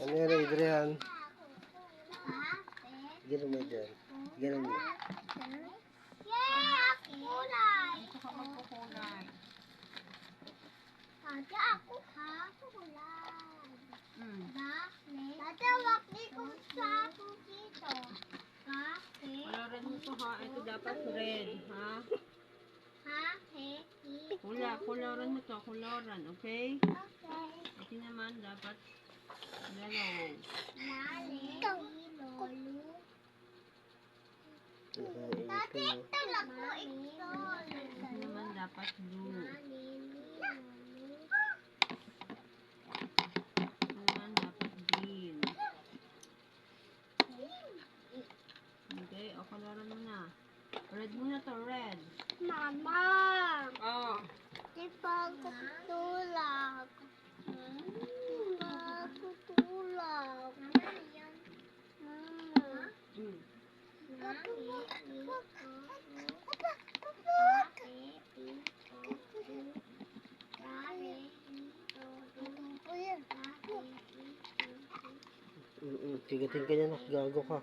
Ano yan, Adrian? Ganun mo dyan. Ganun mo. Kulay. Dito ka magkukulay. Ate, ako ha? Kulay. Mm. Bakit? Ate, wakli ko sa ako dito. Bakit? Coloran mo to ha. Ito dapat red, ha? Bakit? Coloran mo to. Coloran, okay? Okay. Ito naman dapat yellow. Lolo. Ate, ito lang mo ito. Ito naman dapat blue. Ito naman dapat green. Okay, o coloran mo na. Red muna to, red. Mama! Oh. Di pa ako tulak. Di pa ako tulak. Mama. Mm. Tigating ka niya, gago ka.